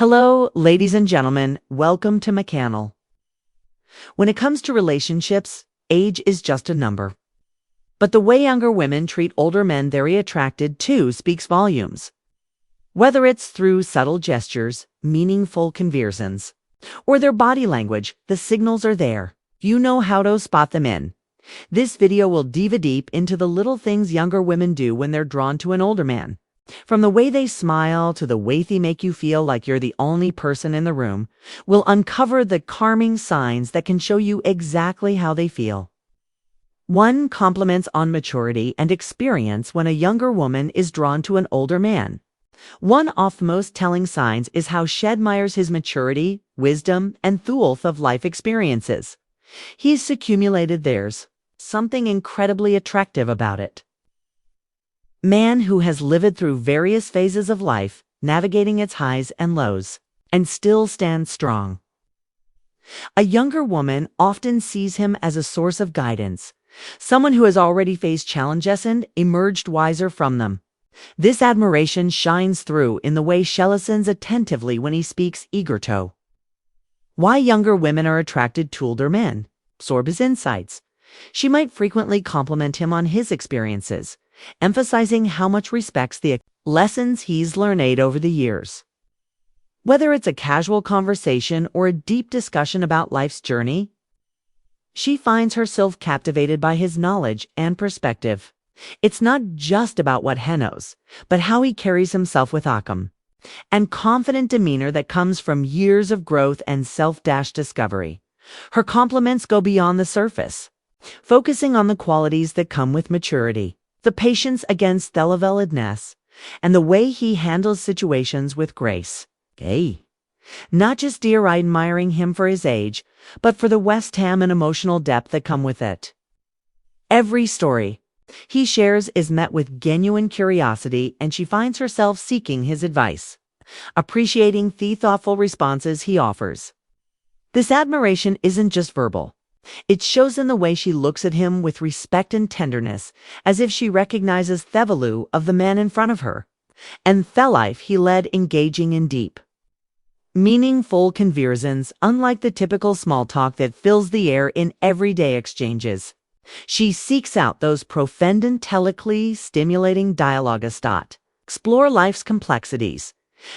Hello, ladies and gentlemen. Welcome to my channel. When it comes to relationships, age is just a number. But the way younger women treat older men very attracted to speaks volumes. Whether it's through subtle gestures, meaningful conversations, or their body language, the signals are there. You know how to spot them in. This video will dive deep into the little things younger women do when they're drawn to an older man. From the way they smile to the way they make you feel like you're the only person in the room, we'll uncover the calming signs that can show you exactly how they feel. 1. Compliments on maturity and experience when a younger woman is drawn to an older man. One of the most telling signs is how she admires his maturity, wisdom, and wealth of life experiences. He's accumulated theirs, something incredibly attractive about it. Man who has lived through various phases of life, navigating its highs and lows, and still stands strong. A younger woman often sees him as a source of guidance, someone who has already faced challenges and emerged wiser from them. This admiration shines through in the way she listens attentively when he speaks eager to. Why younger women are attracted to older men. Absorb his insights. She might frequently compliment him on his experiences, emphasizing how much respects the lessons he's learned over the years. Whether it's a casual conversation or a deep discussion about life's journey, she finds herself captivated by his knowledge and perspective. It's not just about what he knows, but how he carries himself with Occam, and confident demeanor that comes from years of growth and self-discovery. Her compliments go beyond the surface, focusing on the qualities that come with maturity. The patience against thelaveledness, and the way he handles situations with grace. Not just admiring him for his age, but for the West Ham and emotional depth that come with it. Every story he shares is met with genuine curiosity, and she finds herself seeking his advice, appreciating the thoughtful responses he offers. This admiration isn't just verbal. It shows in the way she looks at him with respect and tenderness, as if she recognizes the value of the man in front of her, and the life he led, engaging in deep, meaningful conversations, unlike the typical small talk that fills the air in everyday exchanges. She seeks out those profound, intellectually stimulating dialogues that explore life's complexities.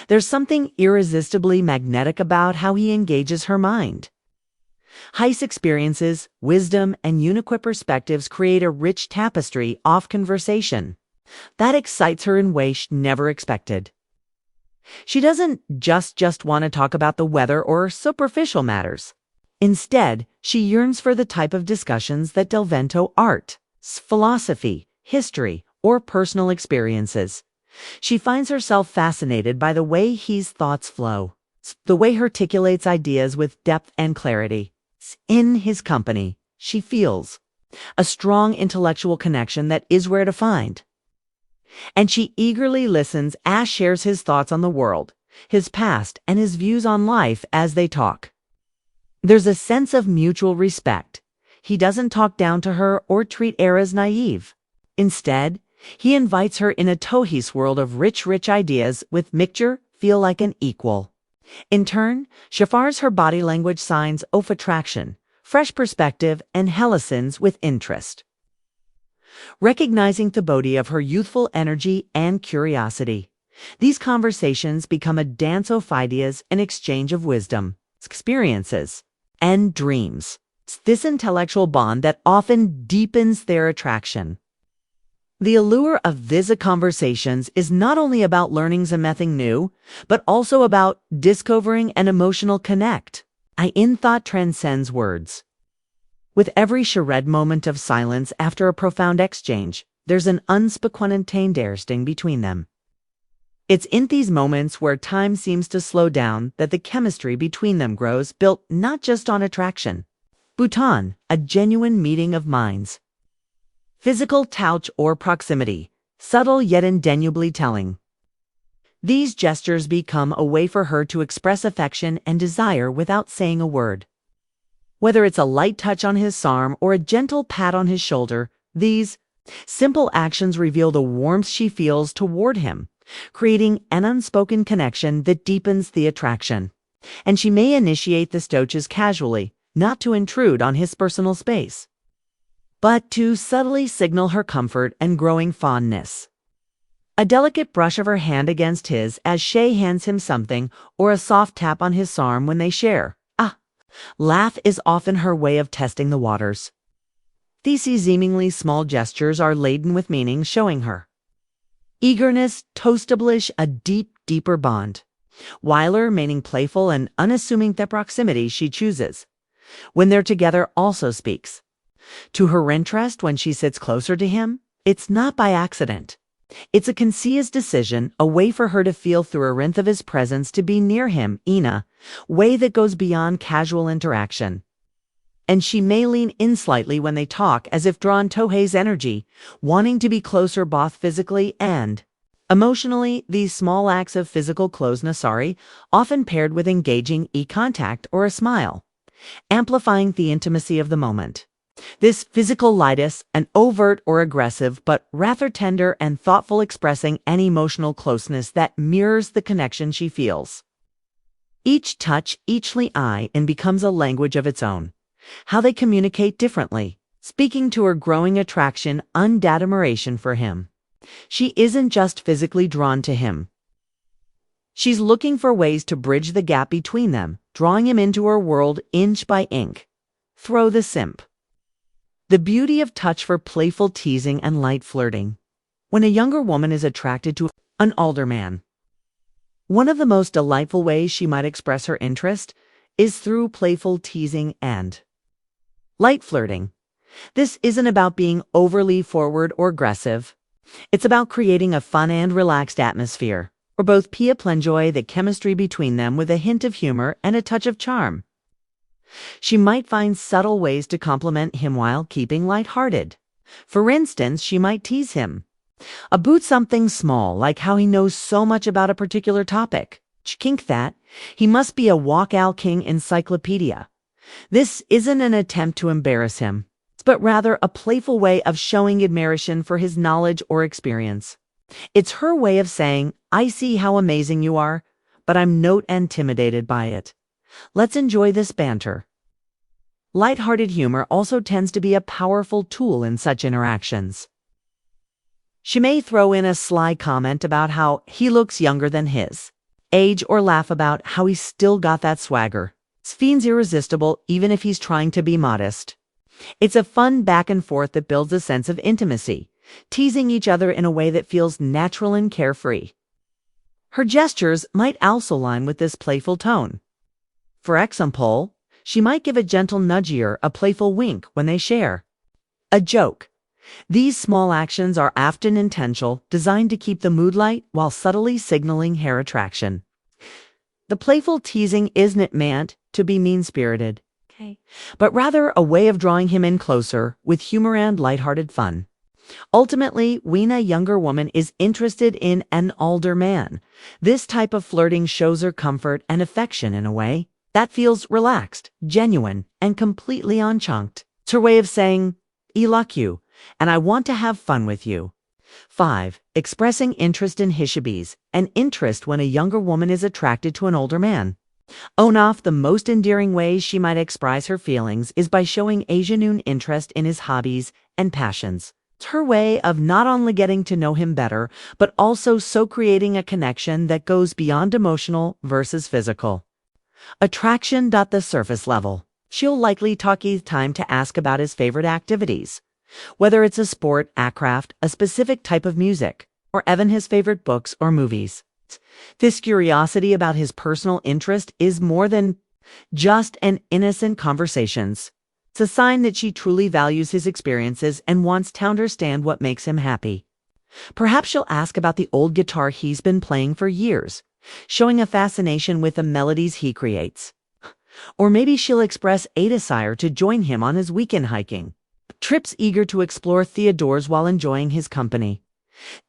There's something irresistibly magnetic about how he engages her mind. His experiences, wisdom, and unique perspectives create a rich tapestry of conversation that excites her in ways she never expected. She doesn't just want to talk about the weather or superficial matters. Instead, she yearns for the type of discussions that delve into art, philosophy, history, or personal experiences. She finds herself fascinated by the way his thoughts flow, the way he articulates ideas with depth and clarity. In his company, she feels a strong intellectual connection that is rare to find. And she eagerly listens as shares his thoughts on the world, his past, and his views on life as they talk. There's a sense of mutual respect. He doesn't talk down to her or treat her as naive. Instead, he invites her in a his world of rich ideas with mixture feel like an equal. In turn, she shares her body language signs of attraction, fresh perspective, and listens with interest, recognizing the beauty of her youthful energy and curiosity. These conversations become a dance of ideas, an exchange of wisdom, experiences, and dreams. It's this intellectual bond that often deepens their attraction. The allure of these conversations is not only about learning something new, but also about discovering an emotional connect. Thought transcends words. With every shared moment of silence after a profound exchange, there's an unspoken understanding between them. It's in these moments where time seems to slow down that the chemistry between them grows, built not just on attraction, but on a genuine meeting of minds. Physical touch or proximity, subtle yet indelibly telling. These gestures become a way for her to express affection and desire without saying a word. Whether it's a light touch on his arm or a gentle pat on his shoulder, these simple actions reveal the warmth she feels toward him, creating an unspoken connection that deepens the attraction. And she may initiate the stoaches casually, not to intrude on his personal space, but to subtly signal her comfort and growing fondness. A delicate brush of her hand against his as Shay hands him something, or a soft tap on his arm when they share. Laugh is often her way of testing the waters. These seemingly small gestures are laden with meaning, showing her eagerness to establish a deeper bond, while remaining playful and unassuming. The proximity she chooses when they're together also speaks to her interest. When she sits closer to him, it's not by accident. It's a conscious decision, a way for her to feel through a warmth of his presence, to be near him in a way that goes beyond casual interaction. And she may lean in slightly when they talk, as if drawn to his energy, wanting to be closer both physically and emotionally. These small acts of physical closeness are often paired with engaging eye contact or a smile, amplifying the intimacy of the moment. This physical lightness, an overt or aggressive, but rather tender and thoughtful, expressing an emotional closeness that mirrors the connection she feels. Each touch, each eye, and becomes a language of its own. How they communicate differently, speaking to her growing attraction and admiration for him. She isn't just physically drawn to him. She's looking for ways to bridge the gap between them, drawing him into her world inch by inch. Throw the simp. The beauty of touch for playful teasing and light flirting. When a younger woman is attracted to an older man, one of the most delightful ways she might express her interest is through playful teasing and light flirting. This isn't about being overly forward or aggressive. It's about creating a fun and relaxed atmosphere, where both people enjoy the chemistry between them with a hint of humor and a touch of charm. She might find subtle ways to compliment him while keeping lighthearted. For instance, she might tease him about something small, like how he knows so much about a particular topic. Kink that he must be a walkout king encyclopedia. This isn't an attempt to embarrass him, but rather a playful way of showing admiration for his knowledge or experience. It's her way of saying, I see how amazing you are, but I'm not intimidated by it. Let's enjoy this banter. Lighthearted humor also tends to be a powerful tool in such interactions. She may throw in a sly comment about how he looks younger than his age, or laugh about how he's still got that swagger. Fiend's irresistible even if he's trying to be modest. It's a fun back and forth that builds a sense of intimacy, teasing each other in a way that feels natural and carefree. Her gestures might also align with this playful tone. For example, she might give a gentle nudge or a playful wink when they share a joke. These small actions are often intentional, designed to keep the mood light while subtly signaling her attraction. The playful teasing isn't meant to be mean-spirited, but rather a way of drawing him in closer with humor and lighthearted fun. Ultimately, when a younger woman is interested in an older man, this type of flirting shows her comfort and affection in a way that feels relaxed, genuine, and completely unchunked. It's her way of saying, I like you, and I want to have fun with you. 5. Expressing interest in hishibis, an interest when a younger woman is attracted to an older man. One of the most endearing ways she might express her feelings is by showing a genuine interest in his hobbies and passions. It's her way of not only getting to know him better, but also creating a connection that goes beyond emotional versus physical attraction. The surface level. She'll likely take time to ask about his favorite activities, whether it's a sport, a craft, a specific type of music, or even his favorite books or movies. This curiosity about his personal interest is more than just an innocent conversation. It's a sign that she truly values his experiences and wants to understand what makes him happy. Perhaps she'll ask about the old guitar he's been playing for years, showing a fascination with the melodies he creates. Or maybe she'll express a desire to join him on his weekend hiking trips, eager to explore Theodore's while enjoying his company.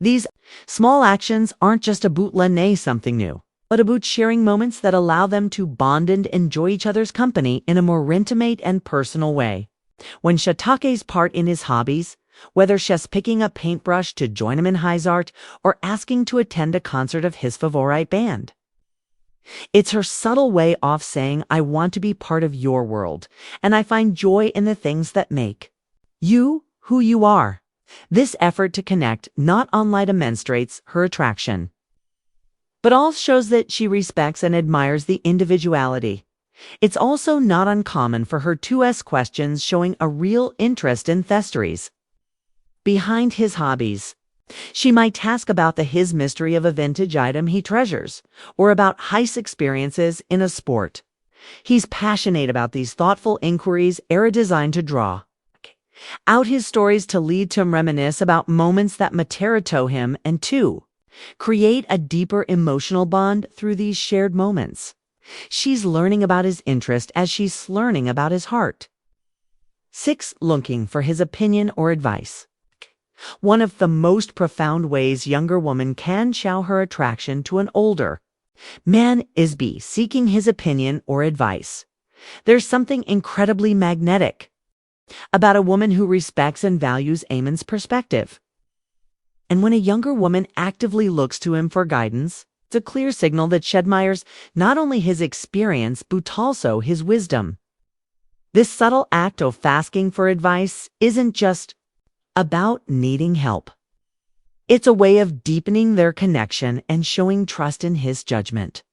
These small actions aren't just about learning something new, but about sharing moments that allow them to bond and enjoy each other's company in a more intimate and personal way. When Shatake's part in his hobbies, whether she's picking a paintbrush to join him in his art or asking to attend a concert of his favorite band. It's her subtle way of saying, I want to be part of your world, and I find joy in the things that make you who you are. This effort to connect not only demonstrates her attraction, but also shows that she respects and admires the individuality. It's also not uncommon for her to ask questions showing a real interest in theories behind his hobbies. She might ask about his mystery of a vintage item he treasures, or about heist experiences in a sport. He's passionate about these thoughtful inquiries are designed to draw out his stories to lead to him reminisce about moments that matter to him and to create a deeper emotional bond through these shared moments. She's learning about his interest as she's learning about his heart. 6. Looking for his opinion or advice. One of the most profound ways younger women can show her attraction to an older man is by seeking his opinion or advice. There's something incredibly magnetic about a woman who respects and values a man's perspective. And when a younger woman actively looks to him for guidance, it's a clear signal that she admires not only his experience but also his wisdom. This subtle act of asking for advice isn't just about needing help. It's a way of deepening their connection and showing trust in his judgment.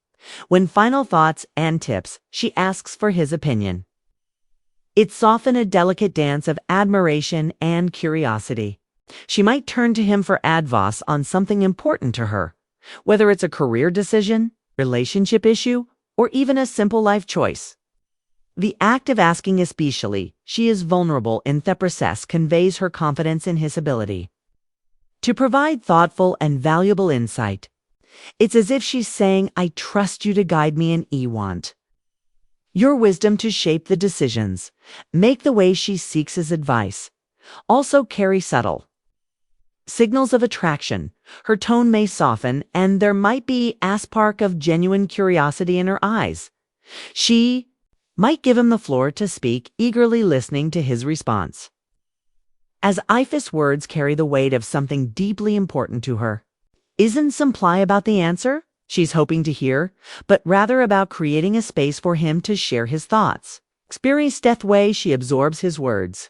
When final thoughts and tips, she asks for his opinion. It's often a delicate dance of admiration and curiosity. She might turn to him for advice on something important to her, whether it's a career decision, relationship issue, or even a simple life choice. The act of asking, especially she is vulnerable in the process, conveys her confidence in his ability to provide thoughtful and valuable insight. It's as if she's saying, I trust you to guide me and want your wisdom to shape the decisions. Make the way she seeks his advice also carry subtle signals of attraction. Her tone may soften, and there might be a spark of genuine curiosity in her eyes. She might give him the floor to speak, eagerly listening to his response, as If's words carry the weight of something deeply important to her. Isn't simply about the answer she's hoping to hear, but rather about creating a space for him to share his thoughts. Experienced death way she absorbs his words.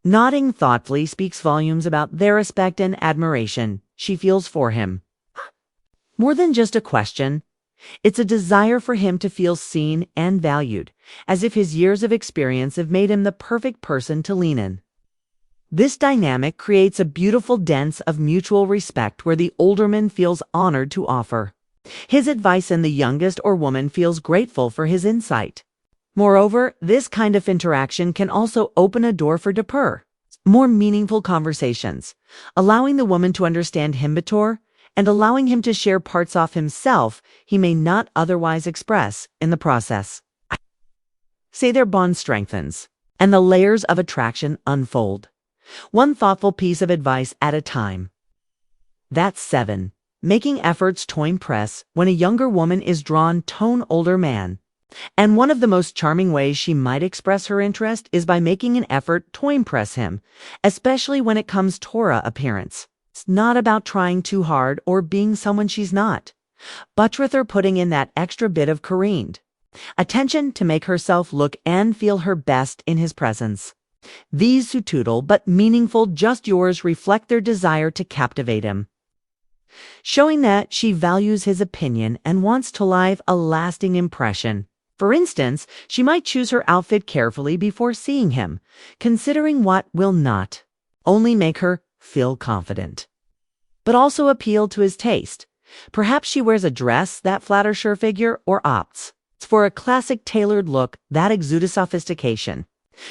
Nodding thoughtfully speaks volumes about their respect and admiration she feels for him. More than just a question, it's a desire for him to feel seen and valued, as if his years of experience have made him the perfect person to lean in. This dynamic creates a beautiful dance of mutual respect where the older man feels honored to offer his advice and the youngest or woman feels grateful for his insight. Moreover, this kind of interaction can also open a door for deeper, more meaningful conversations, allowing the woman to understand him better and allowing him to share parts of himself he may not otherwise express in the process. Say their bond strengthens, and the layers of attraction unfold, one thoughtful piece of advice at a time. That's 7. Making efforts to impress. When a younger woman is drawn to an older man, and one of the most charming ways she might express her interest is by making an effort to impress him, especially when it comes to her appearance. It's not about trying too hard or being someone she's not, but rather putting in that extra bit of careened attention to make herself look and feel her best in his presence. These subtle but meaningful just yours reflect their desire to captivate him, showing that she values his opinion and wants to leave a lasting impression. For instance, she might choose her outfit carefully before seeing him, considering what will not only make her feel confident, but also appeal to his taste. Perhaps she wears a dress that flatters her figure or opts for a classic tailored look that exudes sophistication.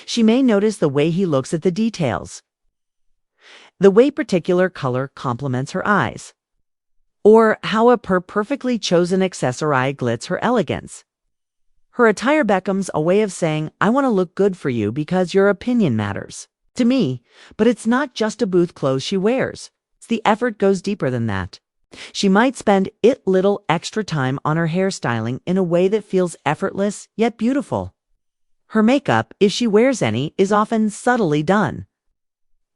She may notice the way he looks at the details, the way particular color complements her eyes, or how a perfectly chosen accessory glitz her elegance. Her attire becomes a way of saying, I want to look good for you because your opinion matters to me, but it's not just a booth clothes she wears. The effort goes deeper than that. She might spend little extra time on her hairstyling in a way that feels effortless yet beautiful. Her makeup, if she wears any, is often subtly done,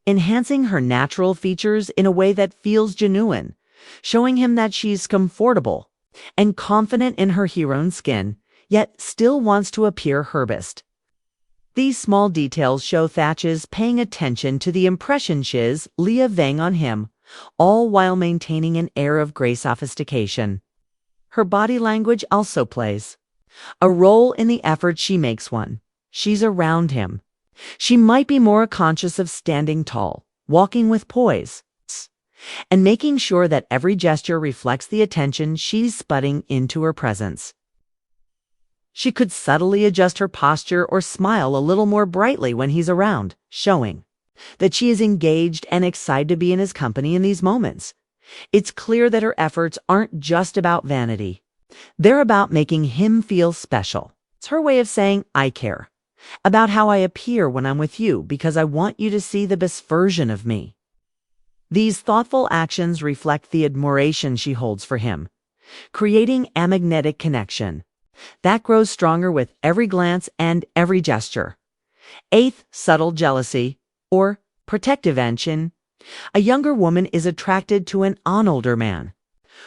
enhancing her natural features in a way that feels genuine, showing him that she's comfortable and confident in her heroine's skin, yet still wants to appear her best. These small details show Thatch is paying attention to the impression she's leaving on him, all while maintaining an air of grey sophistication. Her body language also plays a role in the effort she makes when she's around him. She might be more conscious of standing tall, walking with poise, and making sure that every gesture reflects the attention she's putting into her presence. She could subtly adjust her posture or smile a little more brightly when he's around, showing that she is engaged and excited to be in his company in these moments. It's clear that her efforts aren't just about vanity. They're about making him feel special. It's her way of saying, I care about how I appear when I'm with you because I want you to see the best version of me. These thoughtful actions reflect the admiration she holds for him, creating a magnetic connection that grows stronger with every glance and every gesture. Eighth, subtle jealousy or protective tension. A younger woman is attracted to an older man.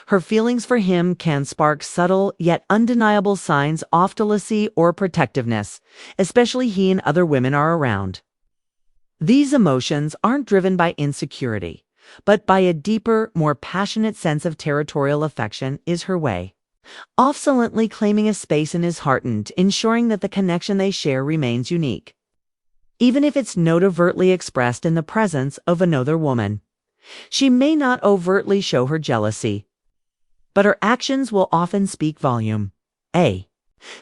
Her feelings for him can spark subtle yet undeniable signs of jealousy or protectiveness, especially he and other women are around. These emotions aren't driven by insecurity, but by a deeper, more passionate sense of territorial affection is her way of silently claiming a space in his heart and ensuring that the connection they share remains unique, even if it's not overtly expressed in the presence of another woman. She may not overtly show her jealousy, but her actions will often speak volume. A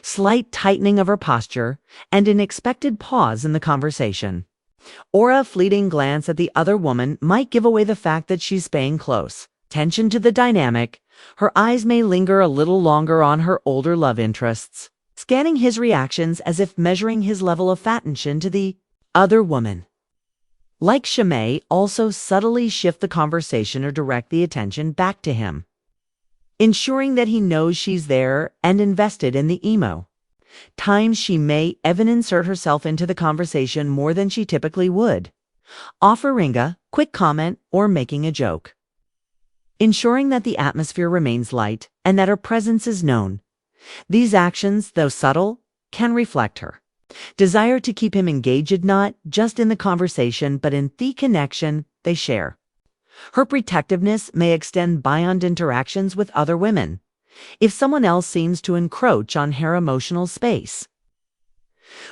slight tightening of her posture and an expected pause in the conversation, or a fleeting glance at the other woman might give away the fact that she's paying close attention to the dynamic. Her eyes may linger a little longer on her older love interests, scanning his reactions as if measuring his level of attention to the other woman. Like she may also subtly shift the conversation or direct the attention back to him, ensuring that he knows she's there and invested in the emo. Times she may even insert herself into the conversation more than she typically would, offering a quick comment or making a joke, ensuring that the atmosphere remains light and that her presence is known. These actions, though subtle, can reflect her desire to keep him engaged not just in the conversation but in the connection they share. Her protectiveness may extend beyond interactions with other women if someone else seems to encroach on her emotional space,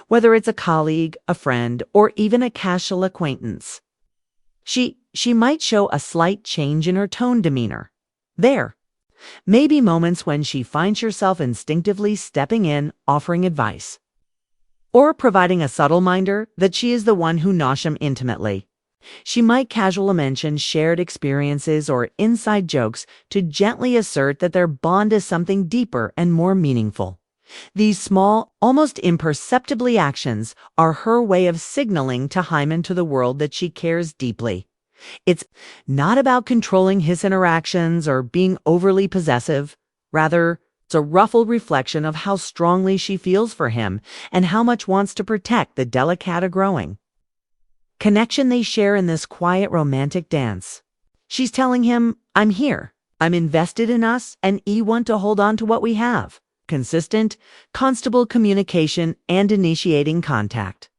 whether it's a colleague, a friend, or even a casual acquaintance. She might show a slight change in her tone demeanor. There may be moments when she finds herself instinctively stepping in, offering advice, or providing a subtle reminder that she is the one who knows him intimately. She might casually mention shared experiences or inside jokes to gently assert that their bond is something deeper and more meaningful. These small, almost imperceptibly actions are her way of signaling to Hyman to the world that she cares deeply. It's not about controlling his interactions or being overly possessive. Rather, it's a ruffled reflection of how strongly she feels for him and how much wants to protect the delicate growing connection they share in this quiet romantic dance. She's telling him, I'm here, I'm invested in us, and I want to hold on to what we have. Consistent, constable communication and initiating contact.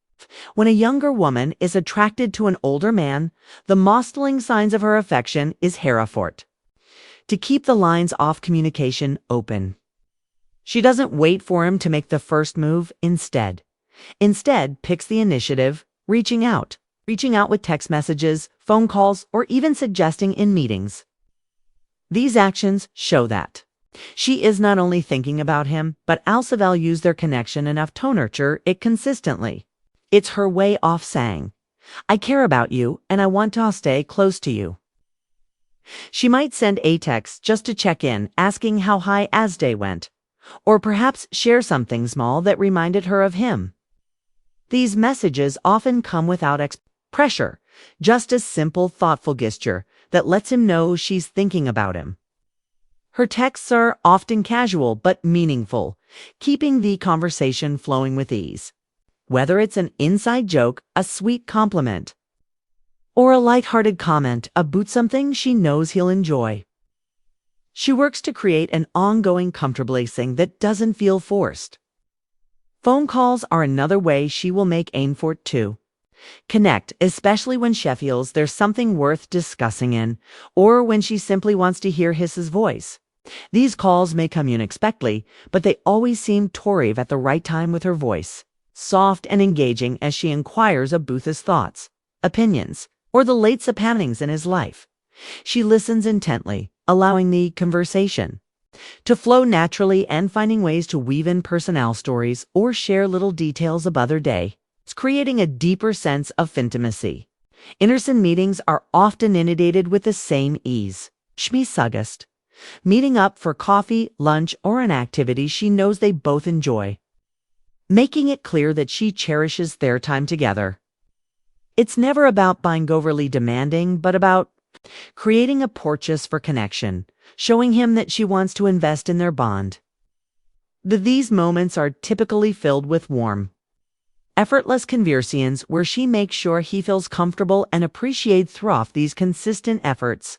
When a younger woman is attracted to an older man, the mostling signs of her affection is Hereford to keep the lines of communication open. She doesn't wait for him to make the first move, instead picks the initiative, reaching out with text messages, phone calls, or even suggesting in meetings. These actions show that she is not only thinking about him, but also values their connection enough to nurture it consistently. It's her way of saying, I care about you and I want to stay close to you. She might send a text just to check in, asking how his day went, or perhaps share something small that reminded her of him. These messages often come without pressure, just a simple, thoughtful gesture that lets him know she's thinking about him. Her texts are often casual but meaningful, keeping the conversation flowing with ease. Whether it's an inside joke, a sweet compliment, or a lighthearted comment about something she knows he'll enjoy. She works to create an ongoing comfortabilizing that doesn't feel forced. Phone calls are another way she will make aim for it too. Connect, especially when she feels there's something worth discussing in, or when she simply wants to hear his voice. These calls may come unexpectedly, but they always seem to arrive at the right time with her voice, soft and engaging as she inquires about his thoughts, opinions, or the latest happenings in his life. She listens intently, allowing the conversation to flow naturally and finding ways to weave in personal stories or share little details of other day. It's creating a deeper sense of intimacy. In-person meetings are often initiated with the same ease. Schmiesugest, meeting up for coffee, lunch, or an activity she knows they both enjoy, making it clear that she cherishes their time together. It's never about being overly demanding, but about creating a purchase for connection, showing him that she wants to invest in their bond. These moments are typically filled with warm, effortless conversations where she makes sure he feels comfortable and appreciated through these consistent efforts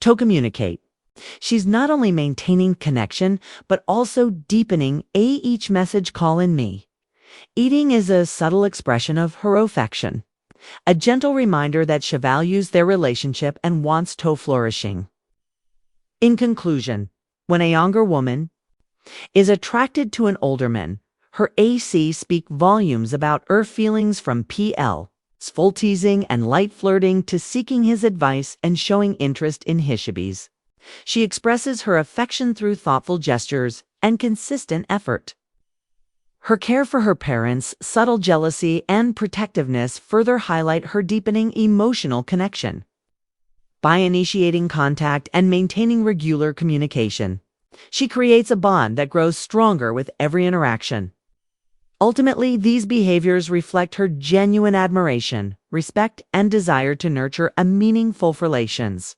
to communicate. She's not only maintaining connection, but also deepening each message call in me. Eating is a subtle expression of her affection, a gentle reminder that she values their relationship and wants to flourishing. In conclusion, when a younger woman is attracted to an older man, her AC speak volumes about her feelings from full teasing and light flirting to seeking his advice and showing interest in his hobbies. She expresses her affection through thoughtful gestures and consistent effort. Her care for her parents, subtle jealousy, and protectiveness further highlight her deepening emotional connection. By initiating contact and maintaining regular communication, she creates a bond that grows stronger with every interaction. Ultimately, these behaviors reflect her genuine admiration, respect, and desire to nurture a meaningful relations.